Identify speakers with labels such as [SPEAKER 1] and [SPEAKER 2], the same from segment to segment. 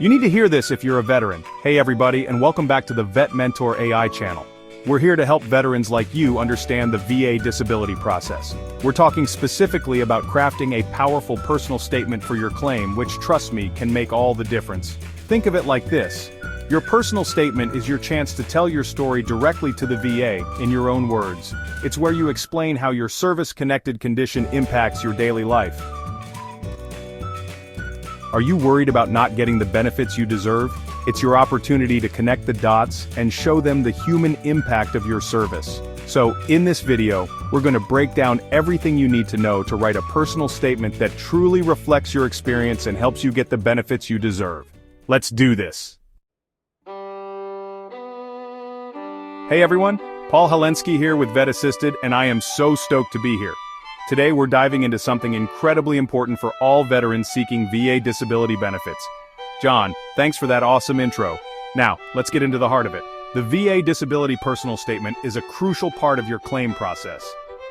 [SPEAKER 1] You need to hear this if you're a veteran. Hey everybody, and welcome back to the Vet Mentor AI channel. We're here to help veterans like you understand the VA disability process. We're talking specifically about crafting a powerful personal statement for your claim, which, trust me, can make all the difference. Think of it like this. Your personal statement is your chance to tell your story directly to the VA, in your own words. It's where you explain how your service-connected condition impacts your daily life. Are you worried about not getting the benefits you deserve? It's your opportunity to connect the dots and show them the human impact of your service. So, in this video, we're going to break down everything you need to know to write a personal statement that truly reflects your experience and helps you get the benefits you deserve. Let's do this. Hey everyone, Paul Helensky here with Vet Assisted, and I am so stoked to be here. Today we're diving into something incredibly important for all veterans seeking VA disability benefits. John, thanks for that awesome intro. Now, let's get into the heart of it. The VA Disability Personal Statement is a crucial part of your claim process.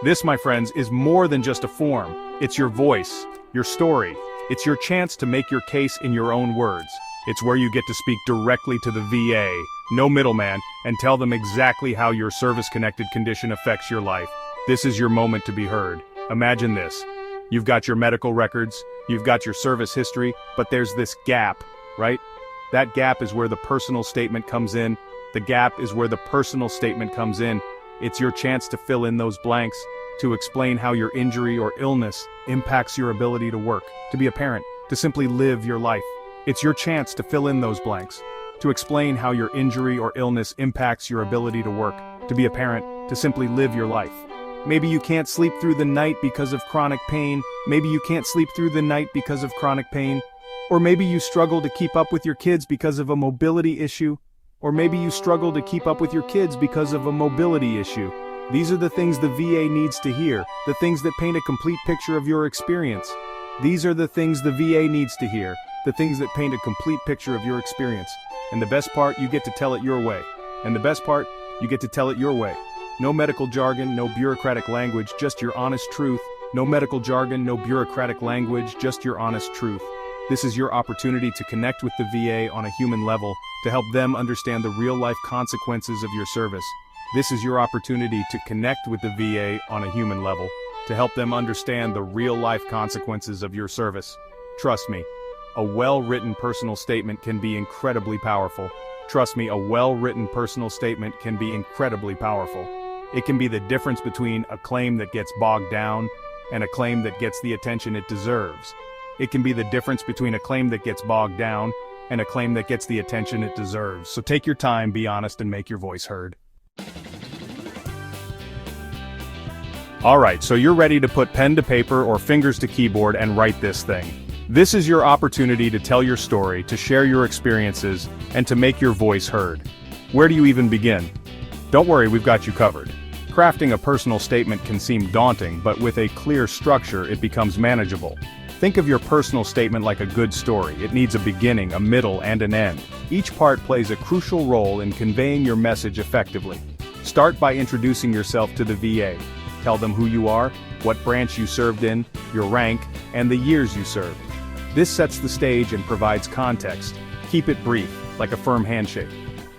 [SPEAKER 1] This, my friends, is more than just a form. It's your voice, your story. It's your chance to make your case in your own words. It's where you get to speak directly to the VA, no middleman, and tell them exactly how your service-connected condition affects your life. This is your moment to be heard. Imagine this. You've got your medical records, you've got your service history, but there's this gap, right? That gap is where the personal statement comes in. The gap is where the personal statement comes in. It's your chance to fill in those blanks, to explain how your injury or illness impacts your ability to work, to be a parent, to simply live your life. It's your chance to fill in those blanks, to explain how your injury or illness impacts your ability to work, to be a parent, to simply live your life. Maybe you can't sleep through the night because of chronic pain. Maybe you can't sleep through the night because of chronic pain. Or maybe you struggle to keep up with your kids because of a mobility issue. Or maybe you struggle to keep up with your kids because of a mobility issue. These are the things the VA needs to hear, the things that paint a complete picture of your experience. These are the things the VA needs to hear, the things that paint a complete picture of your experience. And the best part, you get to tell it your way. And the best part, you get to tell it your way. No medical jargon, no bureaucratic language, just your honest truth. No medical jargon, no bureaucratic language, just your honest truth. This is your opportunity to connect with the VA on a human level, to help them understand the real-life consequences of your service. This is your opportunity to connect with the VA on a human level, to help them understand the real-life consequences of your service. Trust me, a well-written personal statement can be incredibly powerful. Trust me, a well-written personal statement can be incredibly powerful. It can be the difference between a claim that gets bogged down and a claim that gets the attention it deserves. It can be the difference between a claim that gets bogged down and a claim that gets the attention it deserves. So take your time, be honest, and make your voice heard. Alright, so you're ready to put pen to paper or fingers to keyboard and write this thing. This is your opportunity to tell your story, to share your experiences, and to make your voice heard. Where do you even begin? Don't worry, we've got you covered. Crafting a personal statement can seem daunting, but with a clear structure, it becomes manageable. Think of your personal statement like a good story. It needs a beginning, a middle, and an end. Each part plays a crucial role in conveying your message effectively. Start by introducing yourself to the VA. Tell them who you are, what branch you served in, your rank, and the years you served. This sets the stage and provides context. Keep it brief, like a firm handshake.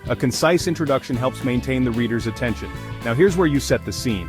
[SPEAKER 1] A concise introduction helps maintain the reader's attention. Now here's where you set the scene.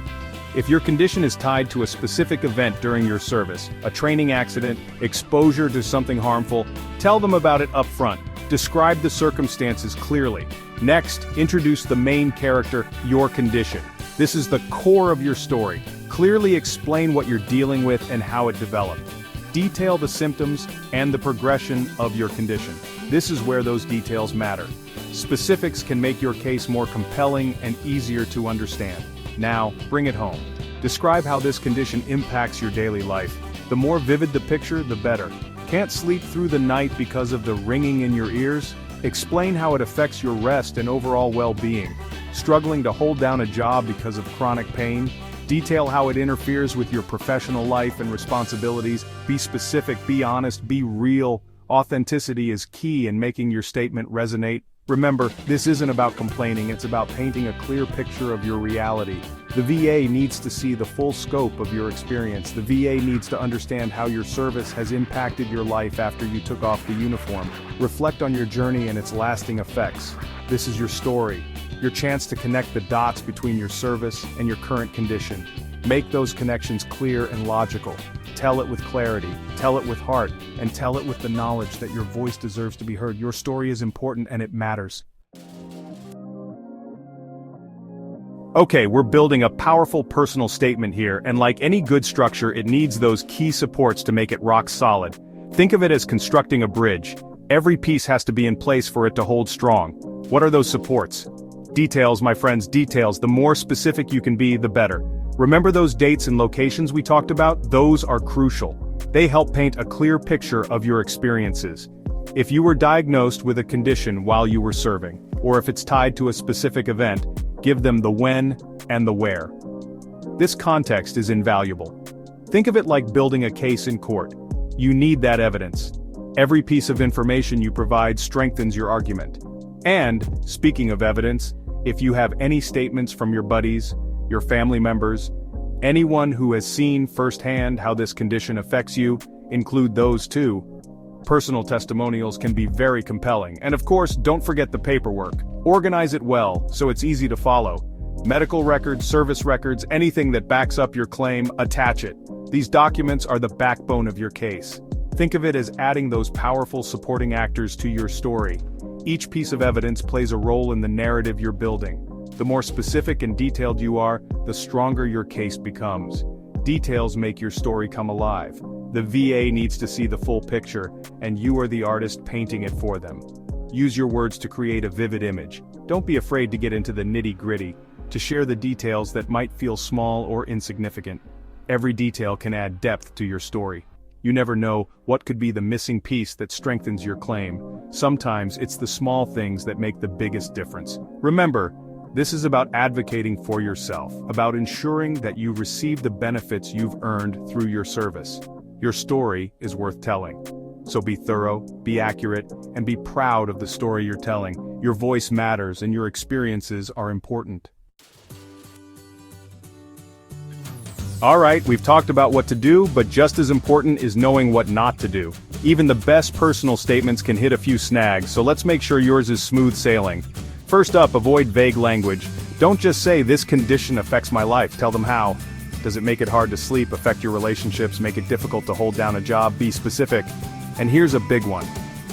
[SPEAKER 1] If your condition is tied to a specific event during your service, a training accident, exposure to something harmful, tell them about it up front. Describe the circumstances clearly. Next, introduce the main character, your condition. This is the core of your story. Clearly explain what you're dealing with and how it developed. Detail the symptoms and the progression of your condition. This is where those details matter. Specifics can make your case more compelling and easier to understand. Now, bring it home. Describe how this condition impacts your daily life. The more vivid the picture, the better. Can't sleep through the night because of the ringing in your ears? Explain how it affects your rest and overall well-being. Struggling to hold down a job because of chronic pain? Detail how it interferes with your professional life and responsibilities. Be specific, be honest, be real. Authenticity is key in making your statement resonate. Remember, this isn't about complaining, it's about painting a clear picture of your reality. The VA needs to see the full scope of your experience. The VA needs to understand how your service has impacted your life after you took off the uniform. Reflect on your journey and its lasting effects. This is your story, your chance to connect the dots between your service and your current condition. Make those connections clear and logical. Tell it with clarity, tell it with heart, and tell it with the knowledge that your voice deserves to be heard. Your story is important and it matters. Okay, we're building a powerful personal statement here, and like any good structure, it needs those key supports to make it rock solid. Think of it as constructing a bridge. Every piece has to be in place for it to hold strong. What are those supports? Details, my friends, details. The more specific you can be, the better. Remember those dates and locations we talked about? Those are crucial. They help paint a clear picture of your experiences. If you were diagnosed with a condition while you were serving, or if it's tied to a specific event, give them the when and the where. This context is invaluable. Think of it like building a case in court. You need that evidence. Every piece of information you provide strengthens your argument. And, speaking of evidence, if you have any statements from your buddies, your family members, anyone who has seen firsthand how this condition affects you, include those too. Personal testimonials can be very compelling, and of course, don't forget the paperwork. Organize it well, so it's easy to follow. Medical records, service records, anything that backs up your claim, attach it. These documents are the backbone of your case. Think of it as adding those powerful supporting actors to your story. Each piece of evidence plays a role in the narrative you're building. The more specific and detailed you are, the stronger your case becomes. Details make your story come alive. The VA needs to see the full picture, and you are the artist painting it for them. Use your words to create a vivid image. Don't be afraid to get into the nitty-gritty, to share the details that might feel small or insignificant. Every detail can add depth to your story. You never know what could be the missing piece that strengthens your claim. Sometimes it's the small things that make the biggest difference. Remember, this is about advocating for yourself, about ensuring that you receive the benefits you've earned through your service. Your story is worth telling. So be thorough, be accurate, and be proud of the story you're telling. Your voice matters and your experiences are important. Alright, we've talked about what to do, but just as important is knowing what not to do. Even the best personal statements can hit a few snags, so let's make sure yours is smooth sailing. First up, avoid vague language. Don't just say, "This condition affects my life." Tell them how. Does it make it hard to sleep, affect your relationships, make it difficult to hold down a job? Be specific. And here's a big one.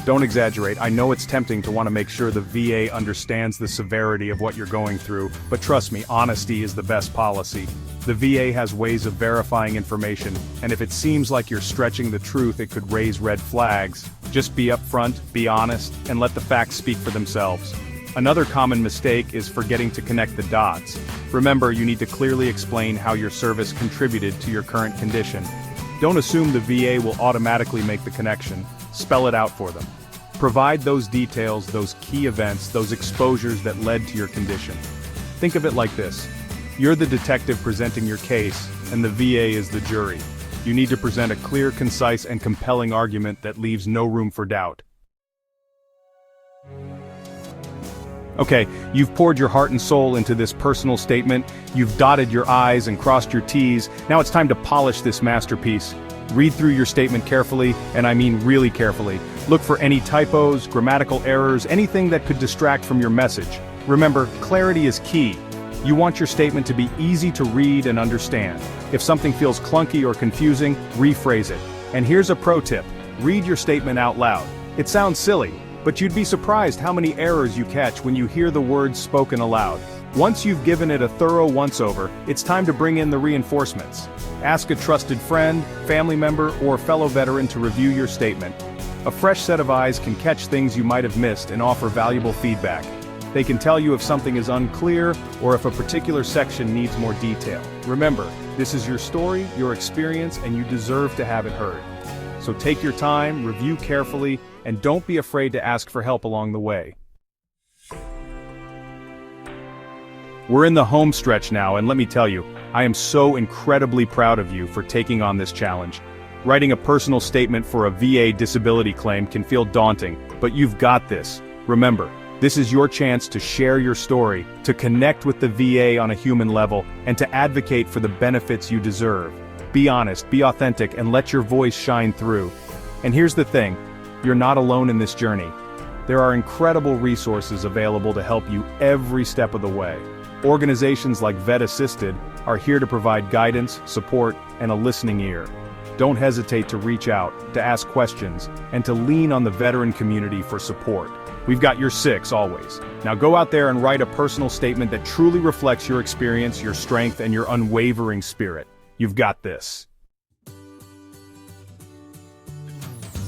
[SPEAKER 1] Don't exaggerate. I know it's tempting to want to make sure the VA understands the severity of what you're going through, but trust me, honesty is the best policy. The VA has ways of verifying information, and if it seems like you're stretching the truth, it could raise red flags. Just be upfront, be honest, and let the facts speak for themselves. Another common mistake is forgetting to connect the dots. Remember, you need to clearly explain how your service contributed to your current condition. Don't assume the VA will automatically make the connection. Spell it out for them. Provide those details, those key events, those exposures that led to your condition. Think of it like this. You're the detective presenting your case, and the VA is the jury. You need to present a clear, concise, and compelling argument that leaves no room for doubt. Okay, you've poured your heart and soul into this personal statement, you've dotted your I's and crossed your T's, now it's time to polish this masterpiece. Read through your statement carefully, and I mean really carefully. Look for any typos, grammatical errors, anything that could distract from your message. Remember, clarity is key. You want your statement to be easy to read and understand. If something feels clunky or confusing, rephrase it. And here's a pro tip. Read your statement out loud. It sounds silly, but you'd be surprised how many errors you catch when you hear the words spoken aloud. Once you've given it a thorough once-over, it's time to bring in the reinforcements. Ask a trusted friend, family member, or fellow veteran to review your statement. A fresh set of eyes can catch things you might have missed and offer valuable feedback. They can tell you if something is unclear or if a particular section needs more detail. Remember, this is your story, your experience, and you deserve to have it heard. So take your time, review carefully, and don't be afraid to ask for help along the way. We're in the home stretch now, and let me tell you, I am so incredibly proud of you for taking on this challenge. Writing a personal statement for a VA disability claim can feel daunting, but you've got this. Remember, This is your chance to share your story, to connect with the VA on a human level, and to advocate for the benefits you deserve. Be honest, be authentic, and let your voice shine through. And here's the thing, you're not alone in this journey. There are incredible resources available to help you every step of the way. Organizations like Vet Assisted are here to provide guidance, support, and a listening ear. Don't hesitate to reach out, to ask questions, and to lean on the veteran community for support. We've got your six always. Now go out there and write a personal statement that truly reflects your experience, your strength, and your unwavering spirit. You've got this.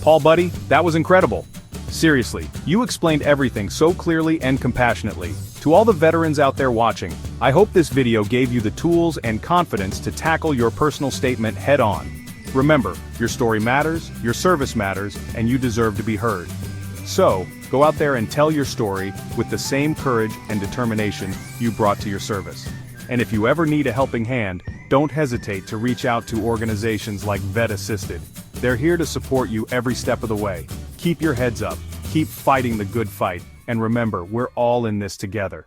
[SPEAKER 1] Paul, buddy, that was incredible. Seriously, you explained everything so clearly and compassionately. To all the veterans out there watching, I hope this video gave you the tools and confidence to tackle your personal statement head-on. Remember, your story matters, your service matters, and you deserve to be heard. So, go out there and tell your story with the same courage and determination you brought to your service. And if you ever need a helping hand, don't hesitate to reach out to organizations like Vet Assisted. They're here to support you every step of the way. Keep your heads up, keep fighting the good fight, and remember, we're all in this together.